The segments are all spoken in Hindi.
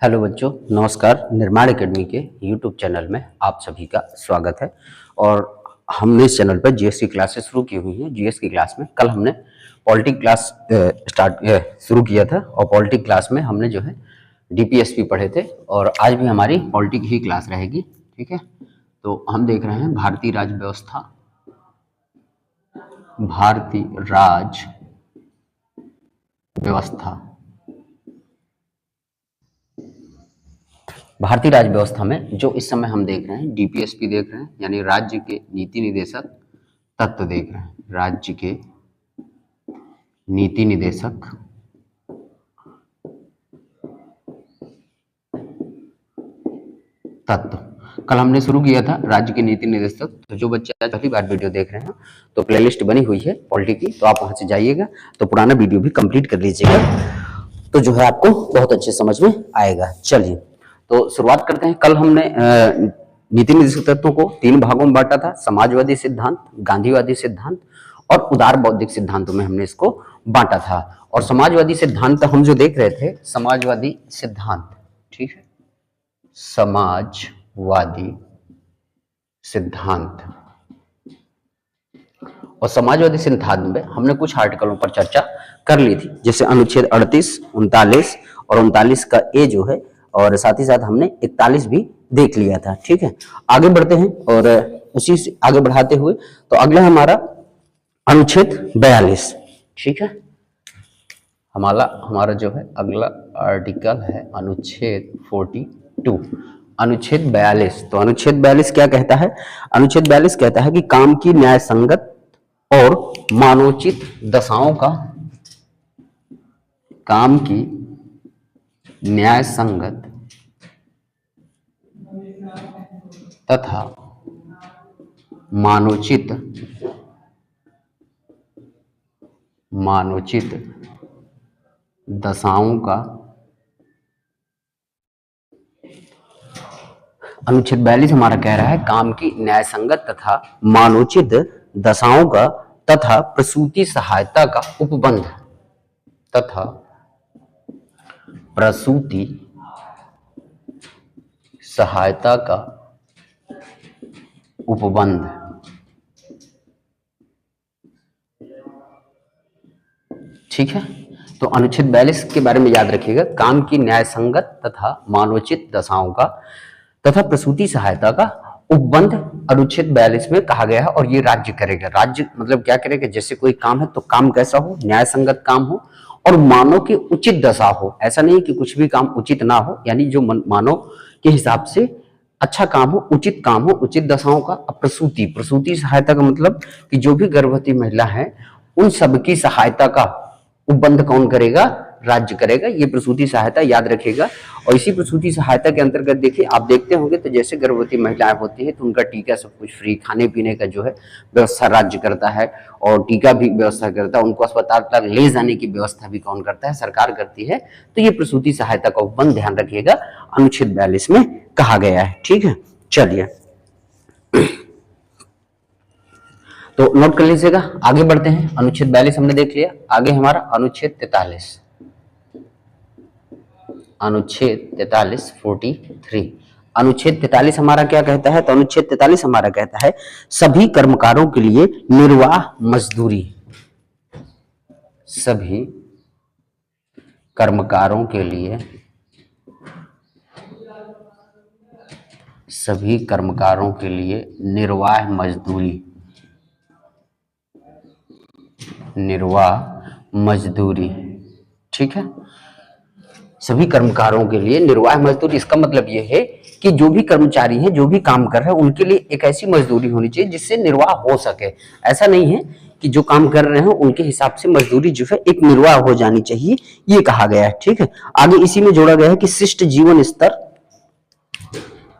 हेलो बच्चों, नमस्कार। निर्माण एकेडमी के यूट्यूब चैनल में आप सभी का स्वागत है। और हमने इस चैनल पर जीएस की क्लासेस शुरू की हुई हैं। जीएस की क्लास में कल हमने पॉलिटी क्लास शुरू किया था और पॉलिटी क्लास में हमने जो है डीपीएसपी पढ़े थे और आज भी हमारी पॉलिटी की ही क्लास रहेगी। ठीक है, तो हम देख रहे हैं भारतीय राज्य व्यवस्था। भारतीय राज्य व्यवस्था, भारतीय राज्य व्यवस्था में जो इस समय हम देख रहे हैं डीपीएसपी देख रहे हैं, यानी राज्य के नीति निदेशक तत्व देख रहे हैं। राज्य के नीति निदेशक तत्व कल हमने शुरू किया था राज्य के नीति निदेशक। तो जो बच्चे आज पहली बार वीडियो देख रहे हैं तो प्लेलिस्ट बनी हुई है पॉलिटी की, तो आप वहां से जाइएगा तो पुराना वीडियो भी कंप्लीट कर लीजिएगा, तो जो है आपको बहुत अच्छे समझ में आएगा। चलिए तो शुरुआत करते हैं। कल हमने नीति निदेशक तत्वों को 3 भागों में बांटा था: समाजवादी सिद्धांत, गांधीवादी सिद्धांत और उदार बौद्धिक सिद्धांतों में हमने इसको बांटा था। और समाजवादी सिद्धांत हम जो देख रहे थे, समाजवादी सिद्धांत, ठीक है, समाजवादी सिद्धांत। और समाजवादी सिद्धांत में हमने कुछ आर्टिकलों पर चर्चा कर ली थी, जैसे अनुच्छेद 38, 39 और 39 का ए जो है, और साथ ही साथ हमने 41 भी देख लिया था। ठीक है, आगे बढ़ते हैं और उसी से आगे बढ़ाते हुए तो अगला हमारा अनुच्छेद 42। ठीक है, हमारा जो है अगला आर्टिकल है अनुच्छेद 42, अनुच्छेद 42। तो अनुच्छेद 42 क्या कहता है? अनुच्छेद 42 कहता है कि काम की न्याय संगत और मानवोचित दशाओं का, काम की न्याय संगत तथा मानवोचित दशाओं का, अनुच्छेद 42 हमारा कह रहा है काम की न्याय संगत तथा मानवोचित दशाओं का तथा प्रसूति सहायता का उपबंध, तथा प्रसूति सहायता का उपबंध। ठीक है, तो अनुच्छेद 42 के बारे में याद रखिएगा, काम की न्याय संगत तथा मानवोचित दशाओं का तथा प्रसूति सहायता का उपबंध अनुच्छेद 42 में कहा गया है। और ये राज्य करेगा। राज्य मतलब क्या करेगा? जैसे कोई काम है तो काम कैसा हो? न्याय संगत काम हो और मानव की उचित दशा हो। ऐसा नहीं कि कुछ भी काम उचित ना हो, यानी जो मानव के हिसाब से अच्छा काम हो, उचित काम हो, उचित दशाओं का। प्रसूति सहायता का मतलब कि जो भी गर्भवती महिला है उन सबकी सहायता का उपबंध कौन करेगा? राज्य करेगा। ये प्रसूति सहायता याद रखेगा। और इसी प्रसूति सहायता के अंतर्गत देखिए, आप देखते होंगे तो जैसे गर्भवती महिलाएं होती है तो उनका टीका सब कुछ फ्री, खाने पीने का जो है व्यवस्था राज्य करता है और टीका भी व्यवस्था करता है। उनको अस्पताल तक ले जाने की व्यवस्था भी कौन करता है? सरकार करती है। तो ये प्रसूति सहायता का उपबंध ध्यान रखिएगा, अनुच्छेद 42 में कहा गया है। ठीक है, चलिए तो नोट कर लीजिएगा। आगे बढ़ते हैं। अनुच्छेद 42 हमने देख लिया। आगे हमारा अनुच्छेद 43, अनुच्छेद 43 43। अनुच्छेद 43 हमारा क्या कहता है? तो अनुच्छेद 43 हमारा कहता है सभी कर्मकारों के लिए निर्वाह मजदूरी, सभी कर्मकारों के लिए, सभी कर्मकारों के लिए निर्वाह मजदूरी, निर्वाह मजदूरी। ठीक है, सभी कर्मकारों के लिए निर्वाह मजदूरी। इसका मतलब यह है कि जो भी कर्मचारी हैं, जो भी काम कर रहे हैं, उनके लिए एक ऐसी मजदूरी होनी चाहिए जिससे निर्वाह हो सके। ऐसा नहीं है कि जो काम कर रहे हैं उनके हिसाब से मजदूरी जो है एक निर्वाह हो जानी चाहिए, ये कहा गया है। ठीक है, आगे इसी में जोड़ा गया है कि शिष्ट जीवन स्तर,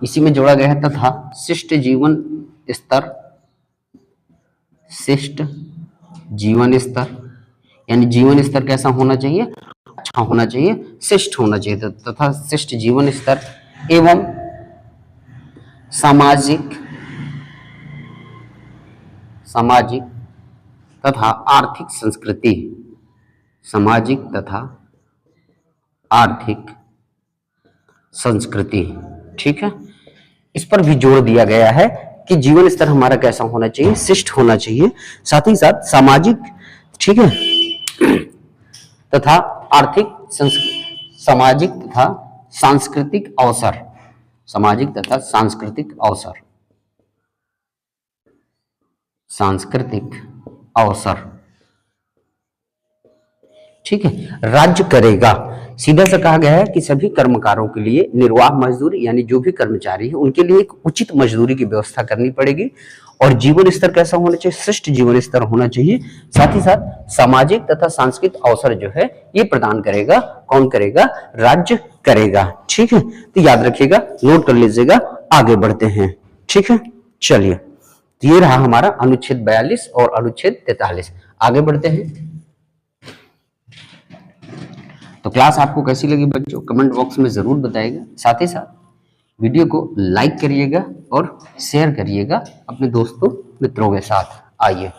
इसी में जोड़ा गया है तथा शिष्ट जीवन स्तर, शिष्ट जीवन स्तर यानी जीवन स्तर कैसा होना चाहिए? अच्छा होना चाहिए, शिष्ट होना चाहिए, तथा शिष्ट जीवन स्तर एवं सामाजिक तथा आर्थिक संस्कृति, सामाजिक तथा आर्थिक संस्कृति। ठीक है, इस पर भी जोर दिया गया है कि जीवन स्तर हमारा कैसा होना चाहिए, शिष्ट होना चाहिए, साथ ही साथ सामाजिक, ठीक है, तथा आर्थिक, सामाजिक तथा सांस्कृतिक अवसर, सामाजिक तथा सांस्कृतिक अवसर, सांस्कृतिक अवसर, ठीक है, राज्य करेगा। सीधा सा कहा गया है कि सभी कर्मकारों के लिए निर्वाह मजदूरी, यानी जो भी कर्मचारी है उनके लिए एक उचित मजदूरी की व्यवस्था करनी पड़ेगी, और जीवन स्तर कैसा होना चाहिए, शिष्ट जीवन स्तर होना चाहिए, साथ ही साथ सामाजिक तथा सांस्कृतिक अवसर जो है ये प्रदान करेगा, कौन करेगा, राज्य करेगा। ठीक है, तो याद रखिएगा, नोट कर लीजिएगा, आगे बढ़ते हैं। ठीक है, चलिए, ये रहा हमारा अनुच्छेद 42 और अनुच्छेद 43। आगे बढ़ते हैं। तो क्लास आपको कैसी लगी बच्चों, कमेंट बॉक्स में जरूर बताइएगा, साथ ही साथ वीडियो को लाइक करिएगा और शेयर करिएगा अपने दोस्तों मित्रों के साथ। आइए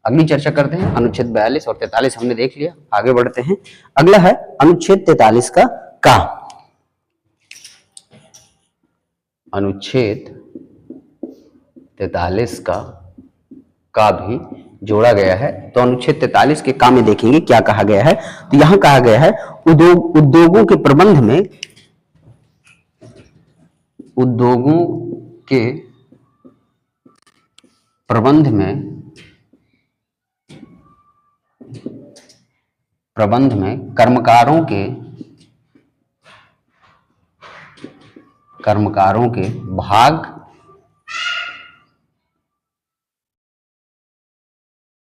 अगली चर्चा करते हैं। अनुच्छेद 42 और 43 हमने देख लिया, आगे बढ़ते हैं। अगला है अनुच्छेद 43 का अनुच्छेद 43 का भी जोड़ा गया है। तो अनुच्छेद 43 के काम में देखेंगे क्या कहा गया है। तो यहां कहा गया है उद्योगों के प्रबंध में, उद्योगों के प्रबंध में कर्मकारों के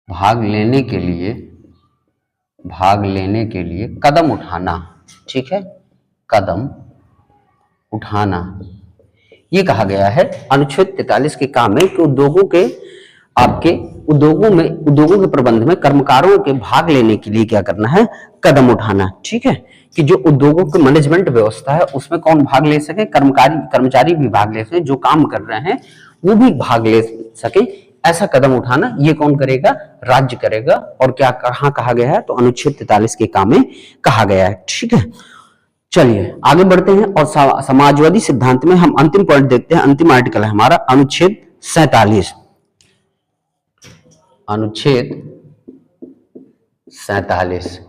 भाग लेने के लिए कदम उठाना। ठीक है, कदम उठाना, ये कहा गया है अनुच्छेद 43 के काम में कि उद्योगों के प्रबंध में कर्मकारों के भाग लेने के लिए क्या करना है, कदम उठाना। ठीक है, कि जो उद्योगों की मैनेजमेंट व्यवस्था है उसमें कौन भाग ले सके, कर्मचारी भी भाग ले सके, जो काम कर रहे हैं वो भी भाग ले सके, ऐसा कदम उठाना ये कौन करेगा, राज्य करेगा। और क्या कहाँ कहा गया है, तो अनुच्छेद 43 के काम में कहा गया है। ठीक है, चलिए आगे बढ़ते हैं और समाजवादी सिद्धांत में हम अंतिम पॉइंट देखते हैं। अंतिम आर्टिकल है हमारा अनुच्छेद 47। अनुच्छेद 47,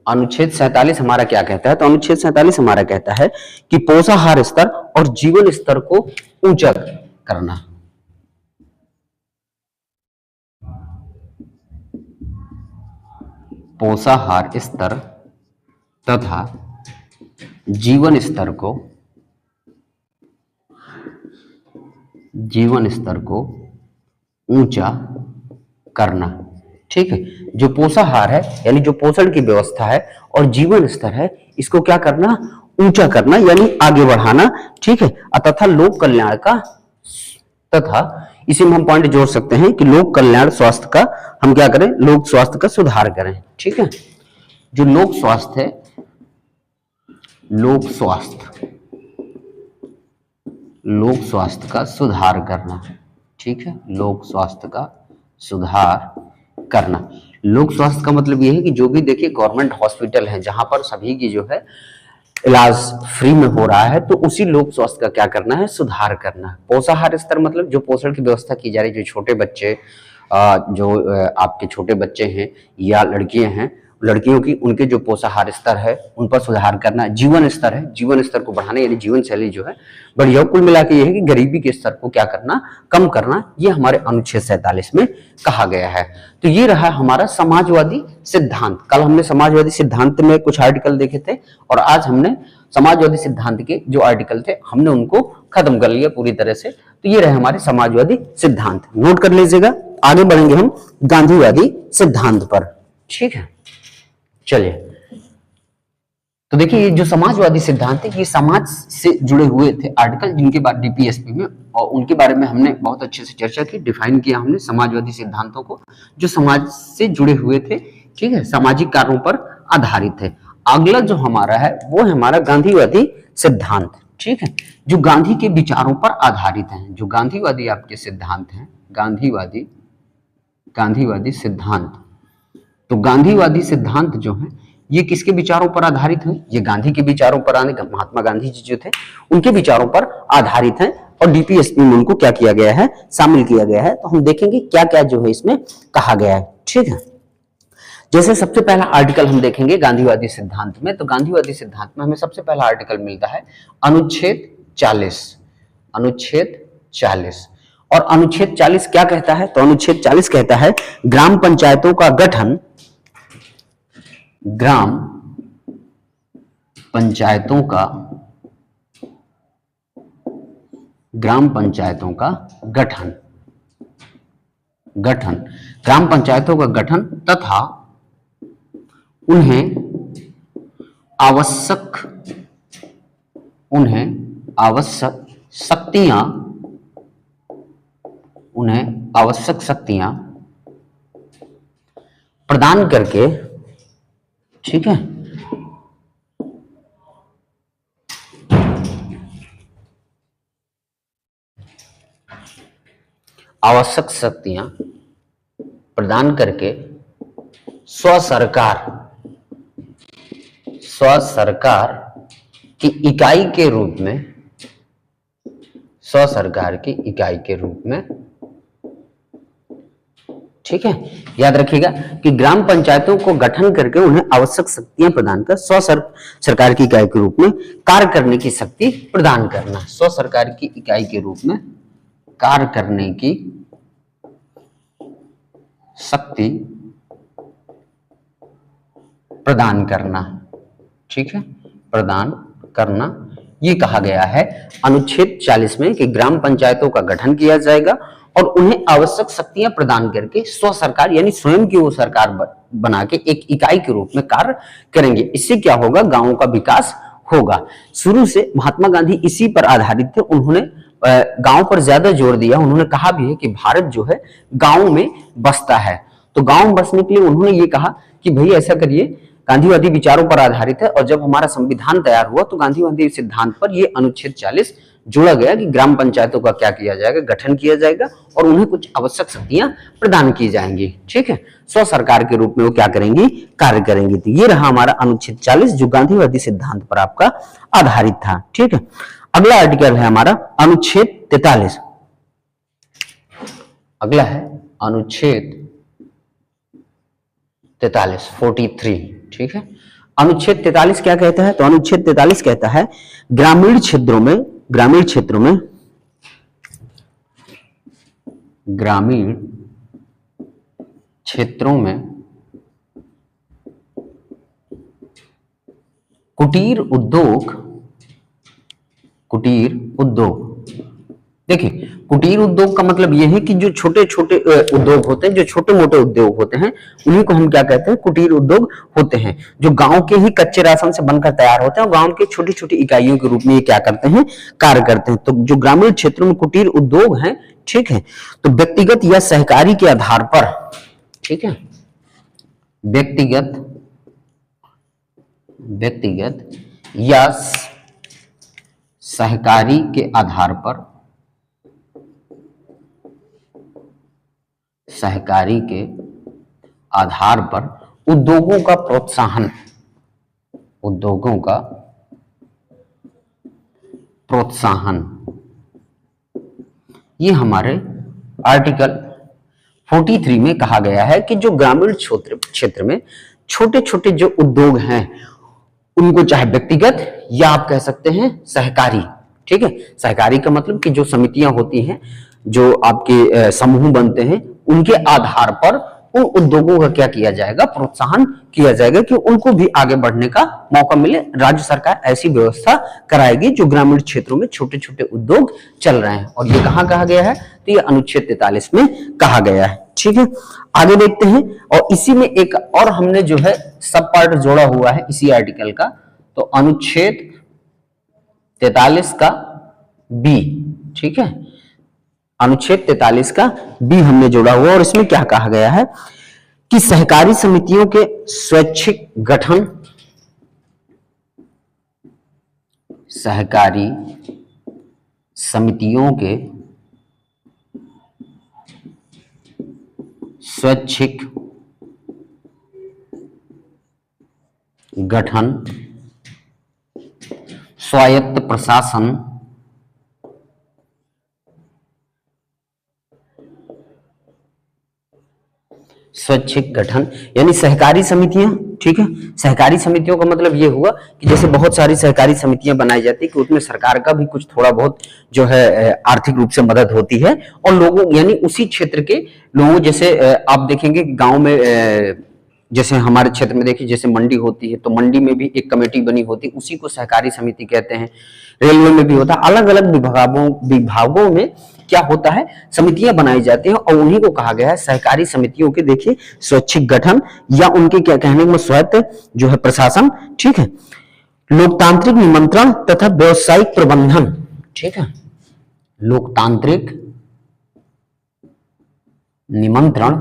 अनुच्छेद 47 हमारा क्या कहता है, तो अनुच्छेद 47 हमारा कहता है कि पोषाहार स्तर और जीवन स्तर को ऊंचा करना। पोषाहार स्तर तथा जीवन स्तर को ऊंचा करना। ठीक है, जो पोषाहार है यानी जो पोषण की व्यवस्था है और जीवन स्तर है इसको क्या करना, ऊंचा करना यानी आगे बढ़ाना। ठीक है, तथा लोक कल्याण का, तथा इसी में हम पॉइंट जोड़ सकते हैं कि लोक कल्याण स्वास्थ्य का हम क्या करें, लोक स्वास्थ्य का सुधार करें। ठीक है, जो लोक स्वास्थ्य है, लोक स्वास्थ्य का सुधार करना। ठीक है, लोक स्वास्थ्य का सुधार करना। लोक स्वास्थ्य का मतलब यह है कि जो भी देखिए गवर्नमेंट हॉस्पिटल है जहां पर सभी की जो है इलाज फ्री में हो रहा है, तो उसी लोक स्वास्थ्य का क्या करना है, सुधार करना। पोषाहार स्तर मतलब जो पोषण की व्यवस्था की जा रही है, जो छोटे बच्चे जो आपके छोटे बच्चे हैं या लड़कियां हैं, लड़कियों की उनके जो पोषाहार स्तर है उन पर सुधार करना। जीवन स्तर है, जीवन स्तर को बढ़ाना यानी जीवन शैली जो है बढ़िया। कुल मिला के ये है कि गरीबी के स्तर को क्या करना, कम करना, ये हमारे अनुच्छेद 47 में कहा गया है। तो ये रहा हमारा समाजवादी सिद्धांत। कल हमने समाजवादी सिद्धांत में कुछ आर्टिकल देखे थे और आज हमने समाजवादी सिद्धांत के जो आर्टिकल थे हमने उनको खत्म कर लिया पूरी तरह से। तो ये रहे हमारे समाजवादी सिद्धांत, नोट कर लीजिएगा। आगे बढ़ेंगे हम गांधीवादी सिद्धांत पर। ठीक है, चलिए, तो देखिए ये जो समाजवादी सिद्धांत है ये समाज से जुड़े हुए थे आर्टिकल, जिनके बाद डीपीएसपी में और उनके बारे में हमने बहुत अच्छे से चर्चा की, डिफाइन किया हमने समाजवादी सिद्धांतों को, जो समाज से जुड़े हुए थे। ठीक है, सामाजिक कार्यों पर आधारित थे। अगला जो हमारा है वो है हमारा गांधीवादी सिद्धांत। ठीक है, जो गांधी के विचारों पर आधारित हैं, जो गांधीवादी आपके सिद्धांत हैं, गांधीवादी सिद्धांत। तो गांधीवादी सिद्धांत जो है ये किसके विचारों पर आधारित हैं? ये गांधी के विचारों पर, महात्मा गांधी जी जो थे उनके विचारों पर आधारित हैं और डीपीएसपी में उनको क्या किया गया है, शामिल किया गया है। तो हम देखेंगे क्या क्या जो है इसमें कहा गया है। ठीक है, जैसे सबसे पहला आर्टिकल हम देखेंगे गांधीवादी सिद्धांत में, तो गांधीवादी सिद्धांत में हमें सबसे पहला आर्टिकल मिलता है अनुच्छेद 40। अनुच्छेद 40, और अनुच्छेद 40 क्या कहता है? तो अनुच्छेद 40 कहता है ग्राम पंचायतों का गठन, ग्राम पंचायतों का, ग्राम पंचायतों का गठन, ग्राम पंचायतों का गठन तथा उन्हें आवश्यक शक्तियां प्रदान करके, ठीक है, आवश्यक शक्तियां प्रदान करके स्व सरकार की इकाई के रूप में, स्व सरकार की इकाई के रूप में, ठीक है, याद रखिएगा कि ग्राम पंचायतों को गठन करके उन्हें आवश्यक शक्तियां प्रदान कर स्व सरकार की इकाई के रूप में कार्य करने की शक्ति प्रदान करना, स्व सरकार की इकाई के रूप में कार्य करने की शक्ति प्रदान करना, ठीक है, प्रदान करना, ये कहा गया है अनुच्छेद 40 में कि ग्राम पंचायतों का गठन किया जाएगा और उन्हें आवश्यक शक्तियां प्रदान करके स्व सरकार यानी स्वयं की वो सरकार बना के एक इकाई के रूप में कार्य करेंगे। इससे क्या होगा? गांवों का विकास होगा। शुरू से महात्मा गांधी इसी पर आधारित थे। उन्होंने गांव पर ज्यादा जोर दिया। उन्होंने कहा भी है कि भारत जो है गांव में बसता है, तो गांव में बसने के लिए उन्होंने ये कहा कि भाई ऐसा करिए, गांधीवादी विचारों पर आधारित है। और जब हमारा संविधान तैयार हुआ तो गांधीवादी सिद्धांत पर यह अनुच्छेद 40 जोड़ा गया कि ग्राम पंचायतों का क्या किया जाएगा, गठन किया जाएगा और उन्हें कुछ आवश्यक शक्तियां प्रदान की जाएंगी, ठीक है, स्व सरकार के रूप में वो क्या करेंगी, कार्य करेंगी। तो ये रहा हमारा अनुच्छेद 40 जो गांधीवादी सिद्धांत पर आपका आधारित था, ठीक है। अगला आर्टिकल है हमारा अनुच्छेद 43। अगला है अनुच्छेद 43, 43, ठीक है। अनुच्छेद 43 क्या कहता है? तो अनुच्छेद 43 कहता है ग्रामीण क्षेत्रों में कुटीर उद्योग, देखिए कुटीर उद्योग का मतलब यह है कि जो छोटे छोटे उद्योग होते हैं, जो छोटे मोटे उद्योग होते हैं, उन्हीं को हम क्या कहते हैं, कुटीर उद्योग होते हैं, जो गांव के ही कच्चे राशन से बनकर तैयार होते हैं और गांव के छोटी छोटी इकाइयों के रूप में ये क्या करते हैं, कार्य करते हैं। तो जो ग्रामीण क्षेत्रों में कुटीर उद्योग हैं, ठीक है, तो व्यक्तिगत या सहकारी के आधार पर, ठीक है, व्यक्तिगत या सहकारी के आधार पर, उद्योगों का प्रोत्साहन, ये हमारे आर्टिकल 43 में कहा गया है कि जो ग्रामीण क्षेत्र में छोटे छोटे जो उद्योग हैं उनको चाहे व्यक्तिगत या आप कह सकते हैं सहकारी, ठीक है, सहकारी का मतलब कि जो समितियां होती हैं, जो आपके समूह बनते हैं, उनके आधार पर उन उद्योगों का क्या किया जाएगा, प्रोत्साहन किया जाएगा कि उनको भी आगे बढ़ने का मौका मिले। राज्य सरकार ऐसी व्यवस्था कराएगी जो ग्रामीण क्षेत्रों में छोटे छोटे उद्योग चल रहे हैं। और ये कहाँ कहा गया है? तो ये अनुच्छेद 43 में कहा गया है, ठीक है। आगे देखते हैं, और इसी में एक और हमने जो है सब पार्ट जोड़ा हुआ है इसी आर्टिकल का, तो अनुच्छेद 43 का बी, ठीक है, अनुच्छेद 43 का बी हमने जोड़ा हुआ और इसमें क्या कहा गया है कि सहकारी समितियों के स्वैच्छिक गठन, सहकारी समितियों के स्वैच्छिक गठन, स्वायत्त प्रशासन, स्वैच्छिक गठन यानी सहकारी समितियां। ठीक है, सहकारी समितियों का मतलब ये हुआ कि जैसे बहुत सारी सहकारी समितियां बनाई जाती है कि उसमें सरकार का भी कुछ थोड़ा बहुत जो है आर्थिक रूप से मदद होती है, और लोगों यानी उसी क्षेत्र के लोगों, जैसे आप देखेंगे गांव में जैसे हमारे क्षेत्र में देखिए जैसे मंडी होती है तो मंडी में भी एक कमेटी बनी होती है, उसी को सहकारी समिति कहते हैं। रेलवे में भी होता है, अलग अलग विभागों में क्या होता है, समितियां बनाई जाती हैं और उन्हीं को कहा गया है सहकारी समितियों के देखिए स्वैच्छिक गठन या उनके क्या कहने में स्वायत्त जो है प्रशासन। ठीक है, लोकतांत्रिक निमंत्रण तथा व्यवसायिक प्रबंधन। ठीक है, लोकतांत्रिक निमंत्रण,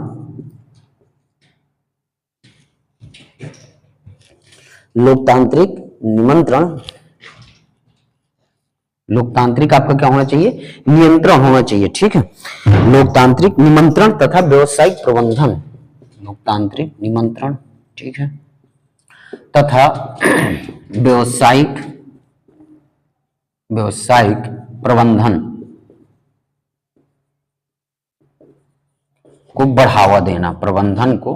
लोकतांत्रिक निमंत्रण, लोकतांत्रिक आपका क्या होना चाहिए, नियंत्रण होना चाहिए। ठीक है, लोकतांत्रिक निमंत्रण तथा व्यवसायिक प्रबंधन, लोकतांत्रिक निमंत्रण, ठीक है, तथा व्यवसायिक प्रबंधन को बढ़ावा देना, प्रबंधन को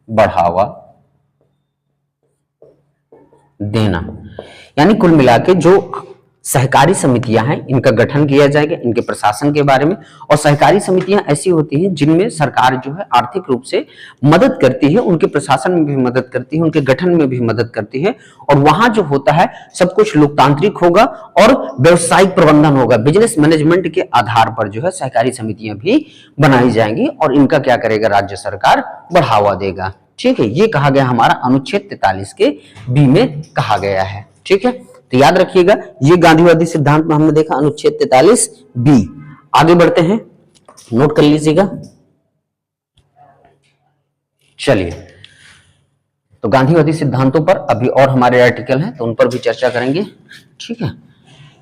बढ़ावा देना। यानी कुल मिला के जो सहकारी समितियां हैं इनका गठन किया जाएगा, इनके प्रशासन के बारे में। और सहकारी समितियां ऐसी होती हैं जिनमें सरकार जो है आर्थिक रूप से मदद करती है, उनके प्रशासन में भी मदद करती है, उनके गठन में भी मदद करती है, और वहां जो होता है सब कुछ लोकतांत्रिक होगा और व्यवसायिक प्रबंधन होगा। बिजनेस मैनेजमेंट के आधार पर जो है सहकारी समितियां भी बनाई जाएंगी और इनका क्या करेगा, राज्य सरकार बढ़ावा देगा। ठीक है, ये कहा गया हमारा अनुच्छेद 43 के बी में कहा गया है। ठीक है, तो याद रखिएगा ये गांधीवादी सिद्धांत में हमने देखा अनुच्छेद 43 बी। आगे बढ़ते हैं, नोट कर लीजिएगा। चलिए, तो गांधीवादी सिद्धांतों पर अभी और हमारे आर्टिकल हैं तो उन पर भी चर्चा करेंगे। ठीक है,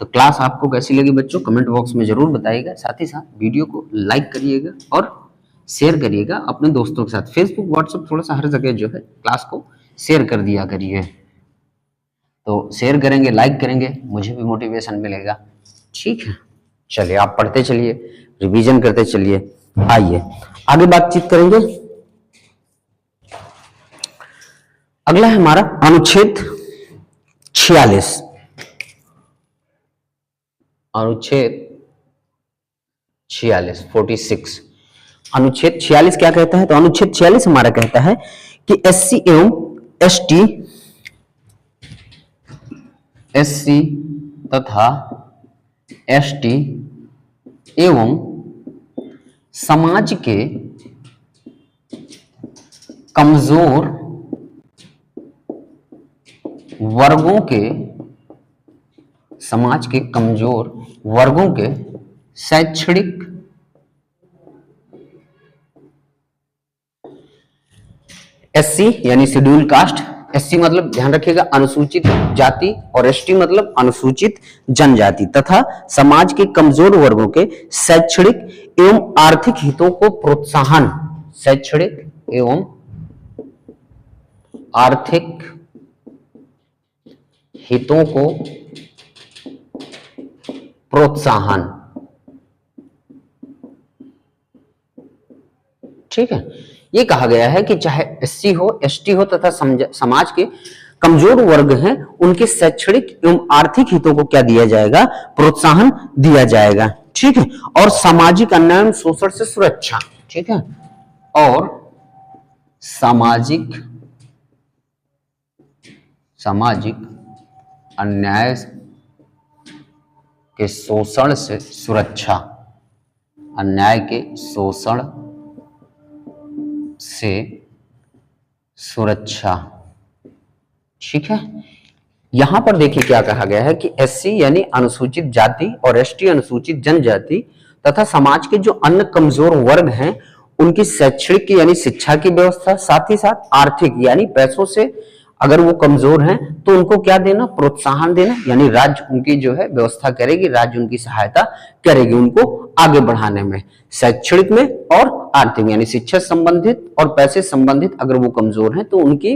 तो क्लास आपको कैसी लगी बच्चों, कमेंट बॉक्स में जरूर बताइएगा। साथ ही साथ वीडियो को लाइक करिएगा और शेयर करिएगा अपने दोस्तों के साथ। फेसबुक, व्हाट्सएप, थोड़ा सा हर जगह जो है क्लास को शेयर कर दिया करिए। तो शेयर करेंगे, लाइक करेंगे, मुझे भी मोटिवेशन मिलेगा। ठीक है, चलिए आप पढ़ते चलिए, रिवीजन करते चलिए। आइए आगे बातचीत करेंगे। अगला है हमारा अनुच्छेद 46। अनुच्छेद 46 46। अनुच्छेद 46 क्या कहता है, तो अनुच्छेद 46 हमारा कहता है कि एससी तथा एसटी एवं समाज के कमजोर वर्गों के, समाज के कमजोर वर्गों के शैक्षणिक एससी यानी शेड्यूल कास्ट, एससी मतलब ध्यान रखिएगा अनुसूचित जाति, और एसटी मतलब अनुसूचित जनजाति, तथा समाज के कमजोर वर्गों के शैक्षणिक एवं आर्थिक हितों को प्रोत्साहन, शैक्षणिक एवं आर्थिक हितों को प्रोत्साहन। ठीक है, ये कहा गया है कि चाहे एससी हो, एसटी हो तथा समाज के कमजोर वर्ग हैं उनके शैक्षणिक एवं आर्थिक हितों को क्या दिया जाएगा, प्रोत्साहन दिया जाएगा। ठीक है, और सामाजिक अन्याय एवं शोषण से सुरक्षा। ठीक है, और सामाजिक अन्याय के शोषण से सुरक्षा, अन्याय के शोषण से सुरक्षा। ठीक है, यहां पर देखिए क्या कहा गया है कि एससी यानी अनुसूचित जाति और एसटी अनुसूचित जनजाति तथा समाज के जो अन्य कमजोर वर्ग हैं उनकी शैक्षणिक यानी शिक्षा की व्यवस्था, साथ ही साथ आर्थिक यानी पैसों से अगर वो कमजोर हैं तो उनको क्या देना, प्रोत्साहन देना, यानी राज्य उनकी जो है व्यवस्था करेगी, राज्य उनकी सहायता करेगी उनको आगे बढ़ाने में, शैक्षणिक में और आर्थिक, यानी शिक्षा संबंधित और पैसे संबंधित अगर वो कमजोर हैं तो उनकी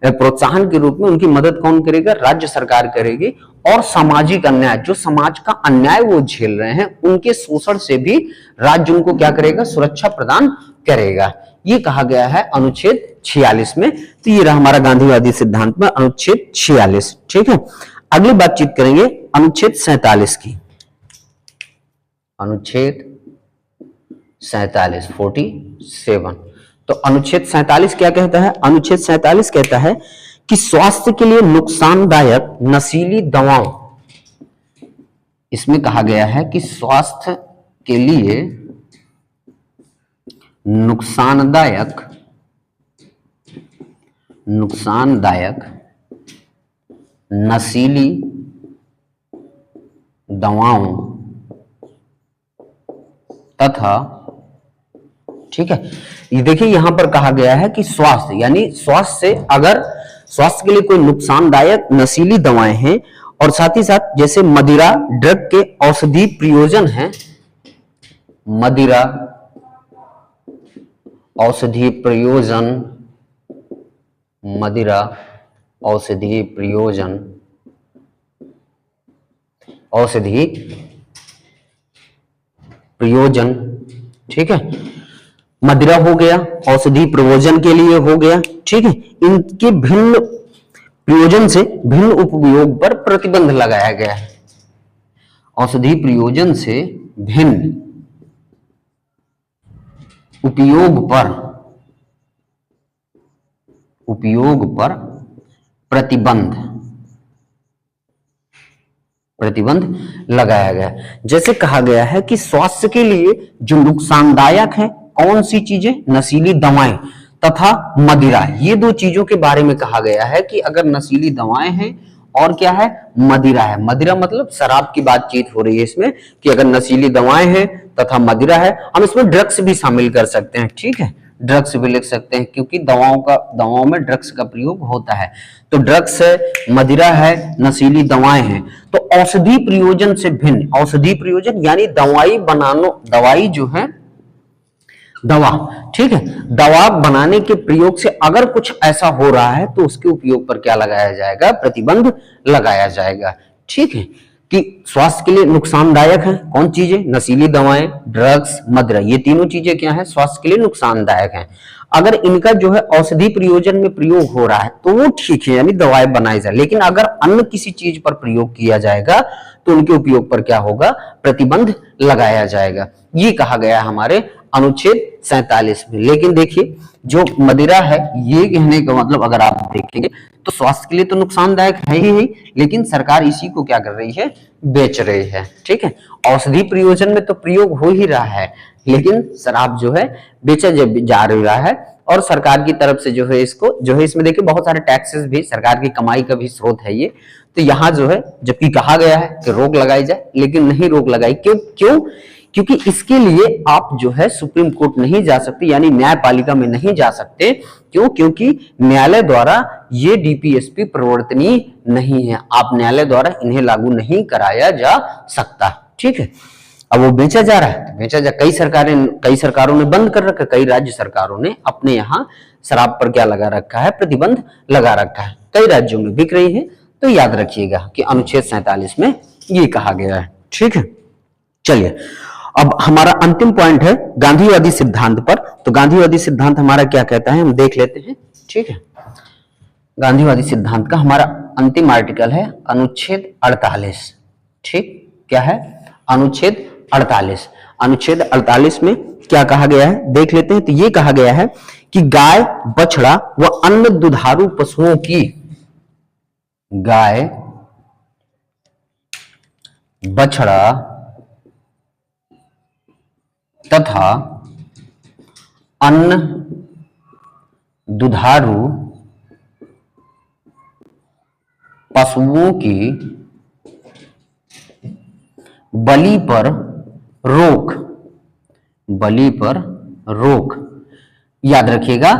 प्रोत्साहन के रूप में उनकी मदद कौन करेगा, राज्य सरकार करेगी। और सामाजिक अन्याय, जो समाज का अन्याय वो झेल रहे हैं उनके शोषण से भी राज्य उनको क्या करेगा, सुरक्षा प्रदान करेगा। ये कहा गया है अनुच्छेद 46 में। तो ये रहा हमारा गांधीवादी सिद्धांत में अनुच्छेद 46। ठीक है, अगली बातचीत करेंगे अनुच्छेद 47 की। अनुच्छेद 47 47। तो अनुच्छेद 47 क्या कहता है, अनुच्छेद 47 कहता है कि स्वास्थ्य के लिए नुकसानदायक नशीली दवाओं, इसमें कहा गया है कि स्वास्थ्य के लिए नुकसानदायक नशीली दवाओं तथा, ठीक है, ये देखिए यहां पर कहा गया है कि स्वास्थ्य, यानी स्वास्थ्य से, अगर स्वास्थ्य के लिए कोई नुकसानदायक नशीली दवाएं हैं और साथ ही साथ जैसे मदिरा, ड्रग के औषधि प्रयोजन हैं, मदिरा औषधि प्रयोजन, मदिरा औषधि प्रयोजन, औषधि प्रयोजन, ठीक है, मदिरा हो गया, औषधि प्रयोजन के लिए हो गया, ठीक है, इनके भिन्न प्रयोजन से भिन्न उपयोग पर प्रतिबंध लगाया गया है। औषधि प्रयोजन से भिन्न उपयोग पर प्रतिबंध लगाया गया। जैसे कहा गया है कि स्वास्थ्य के लिए जो नुकसानदायक है कौन सी चीजें, नशीली दवाएं तथा मदिरा, ये दो चीजों के बारे में कहा गया है कि अगर नशीली दवाएं हैं और क्या है, मदिरा है, मदिरा मतलब शराब की बातचीत हो रही है इसमें, कि अगर नशीली दवाएं हैं तथा मदिरा है, हम इसमें ड्रग्स भी शामिल कर सकते हैं, ठीक है, ड्रग्स भी लिख सकते हैं क्योंकि दवाओं में ड्रग्स का प्रयोग होता है। तो ड्रग्स है, मदिरा है, नशीली दवाएं हैं। तो औषधि प्रयोजन से भिन्न, औषधि प्रयोजन यानी दवाई जो है, दवा, ठीक है, दवा बनाने के प्रयोग से अगर कुछ ऐसा हो रहा है तो उसके उपयोग पर क्या लगाया जाएगा, प्रतिबंध लगाया जाएगा। ठीक है, कि स्वास्थ्य के लिए नुकसानदायक है कौन चीजें, नशीली दवाएं, ड्रग्स, मदिरा, ये तीनों चीजें क्या है, स्वास्थ्य के लिए नुकसानदायक हैं। अगर इनका जो है औषधि प्रयोजन में प्रयोग हो रहा है तो वो ठीक है, यानी दवाएं बनाई जाए, लेकिन अगर अन्य किसी चीज पर प्रयोग किया जाएगा तो उनके उपयोग पर क्या होगा, प्रतिबंध लगाया जाएगा। ये कहा गया है हमारे अनुच्छेद 47 में। लेकिन देखिए जो मदिरा है, ये कहने का मतलब अगर आप देखेंगे तो स्वास्थ्य के लिए तो नुकसानदायक है ही, लेकिन सरकार इसी को क्या कर रही है, बेच रही है। ठीक है, औषधि प्रयोजन में तो प्रयोग हो ही रहा है, लेकिन शराब जो है बेचा जा रहा है, और सरकार की तरफ से जो है इसको जो है, इसमें देखिए बहुत सारे टैक्सेस भी, सरकार की कमाई का भी स्रोत है ये। तो यहाँ जो है, जबकि कहा गया है कि रोक लगाई जाए, लेकिन नहीं रोक लगाई। क्यों? क्योंकि इसके लिए आप जो है सुप्रीम कोर्ट नहीं जा सकते, यानी न्यायपालिका में नहीं जा सकते। क्यों? क्योंकि न्यायालय द्वारा ये डीपीएसपी प्रवर्तनीय नहीं है, आप न्यायालय द्वारा इन्हें लागू नहीं कराया जा सकता। ठीक है, अब वो बेचा जा रहा है तो बेचा जा, कई सरकारों ने बंद कर रखा है, कई राज्य सरकारों ने अपने यहाँ शराब पर क्या लगा रखा है, प्रतिबंध लगा रखा है, कई राज्यों में बिक रही है। तो याद रखिएगा कि अनुच्छेद 47 में ये कहा गया है। ठीक है, चलिए अब हमारा अंतिम पॉइंट है गांधीवादी सिद्धांत पर। तो गांधीवादी सिद्धांत हमारा क्या कहता है, हम देख लेते हैं। ठीक है, गांधीवादी सिद्धांत का हमारा अंतिम आर्टिकल है अनुच्छेद 48। ठीक, क्या है, अनुच्छेद 48। अनुच्छेद 48 में क्या कहा गया है देख लेते हैं। तो ये कहा गया है कि गाय, बछड़ा व अन्य दुधारू पशुओं की, गाय, बछड़ा तथा अन्य दुधारू पशुओं की बलि पर रोक, बलि पर रोक। याद रखिएगा,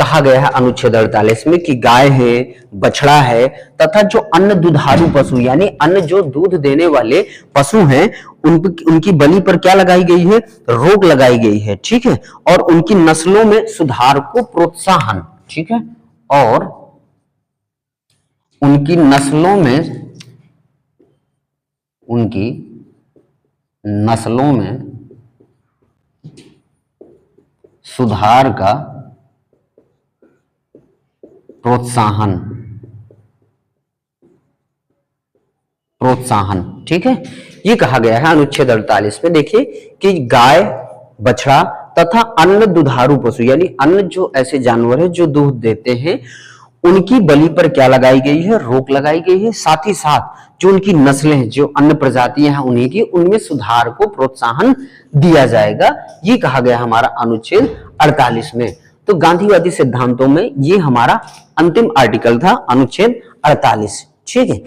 कहा गया है अनुच्छेद 48 में कि गाय है, बछड़ा है तथा जो अन्य दुधारू पशु यानी अन्य जो दूध देने वाले पशु हैं उनकी बलि पर क्या लगाई गई है, रोक लगाई गई है, ठीक है। और उनकी नस्लों में सुधार को प्रोत्साहन, ठीक है, और उनकी नस्लों में सुधार का प्रोत्साहन, ठीक है। ये कहा गया है अनुच्छेद 48 में। देखिए कि गाय, बछड़ा तथा अन्य दुधारू पशु यानी अन्य जो ऐसे जानवर हैं जो दूध देते हैं उनकी बलि पर क्या लगाई गई है, रोक लगाई गई है। साथ ही साथ जो उनकी नस्लें हैं, जो अन्य प्रजातियां हैं उन्हीं की, उनमें सुधार को प्रोत्साहन दिया जाएगा। ये कहा गया हमारा अनुच्छेद 48 में। तो गांधीवादी सिद्धांतों में ये हमारा अंतिम आर्टिकल था, अनुच्छेद 48, ठीक है।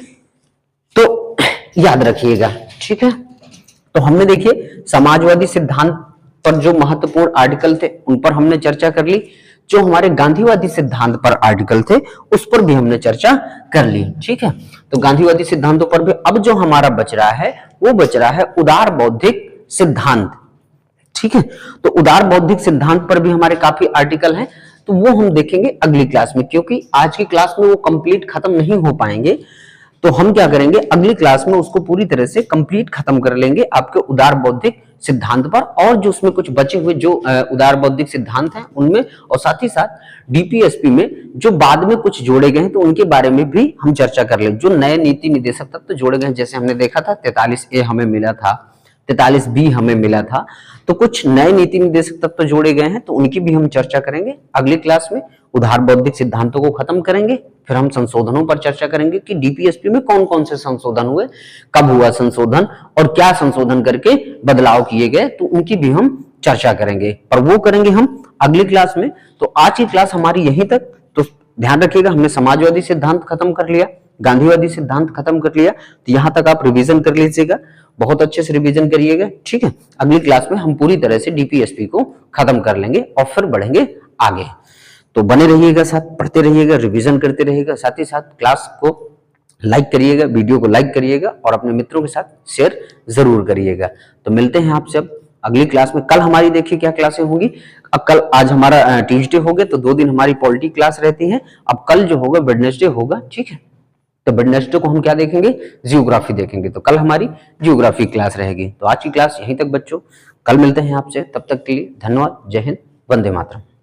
तो याद रखिएगा, ठीक है। तो हमने देखिए समाजवादी सिद्धांत पर जो महत्वपूर्ण आर्टिकल थे उन पर हमने चर्चा कर ली, जो हमारे गांधीवादी सिद्धांत पर आर्टिकल थे उस पर भी हमने चर्चा कर ली, ठीक है। तो गांधीवादी सिद्धांतों पर भी अब जो हमारा बच रहा है वो बच रहा है उदार बौद्धिक सिद्धांत, ठीक है। तो उदार बौद्धिक सिद्धांत पर भी हमारे काफी आर्टिकल हैं, तो वो हम देखेंगे अगली क्लास में, क्योंकि आज की क्लास में वो कंप्लीट खत्म नहीं हो पाएंगे। तो हम क्या करेंगे, अगली क्लास में उसको पूरी तरह से कंप्लीट खत्म कर लेंगे आपके उदार बौद्धिक सिद्धांत पर, और जो उसमें कुछ बचे हुए जो उदार बौद्धिक सिद्धांत हैं उनमें, और साथ ही साथ डीपीएसपी में जो बाद में कुछ जोड़े गए हैं तो उनके बारे में भी हम चर्चा कर लेंगे। जो नए नीति निदेशक तत्व जोड़े गए हैं, जैसे हमने देखा था 43A हमें मिला था, 43B हमें मिला था, तो कुछ नए नीति निर्देशक तत्व जोड़े गए हैं तो उनकी भी हम चर्चा करेंगे अगली क्लास में। उदार बौद्धिक सिद्धांतों को खत्म करेंगे, फिर हम संशोधनों पर चर्चा करेंगे कि डीपीएसपी में कौन कौन से संशोधन हुए, कब हुआ संशोधन और क्या संशोधन करके बदलाव किए गए, तो उनकी भी हम चर्चा करेंगे, पर वो करेंगे हम अगली क्लास में। तो आज की क्लास हमारी यहीं तक। तो ध्यान रखिएगा, हमने समाजवादी सिद्धांत खत्म कर लिया, गांधीवादी सिद्धांत खत्म कर लिया, तो यहां तक आप रिवीजन कर लीजिएगा, बहुत अच्छे से रिवीजन करिएगा, ठीक है। अगली क्लास में हम पूरी तरह से डीपीएसपी को खत्म कर लेंगे और फिर बढ़ेंगे आगे। तो बने रहिएगा, साथ पढ़ते रहिएगा, रिवीजन करते रहिएगा, साथ ही साथ क्लास को लाइक करिएगा, वीडियो को लाइक करिएगा और अपने मित्रों के साथ शेयर जरूर करिएगा। तो मिलते हैं आपसे अब अगली क्लास में। कल हमारी देखिए क्या क्लासें होंगी। अब कल, आज हमारा ट्यूसडे हो गया तो 2 दिन हमारी पॉलिटी क्लास रहती है। अब कल जो होगा वेडनेसडे होगा, ठीक है। तो वेडनेसडे को हम क्या देखेंगे, जियोग्राफी देखेंगे। तो कल हमारी जियोग्राफी क्लास रहेगी। तो आज की क्लास यहीं तक बच्चों, कल मिलते हैं आपसे, तब तक के लिए धन्यवाद। जय हिंद, वंदे मातरम।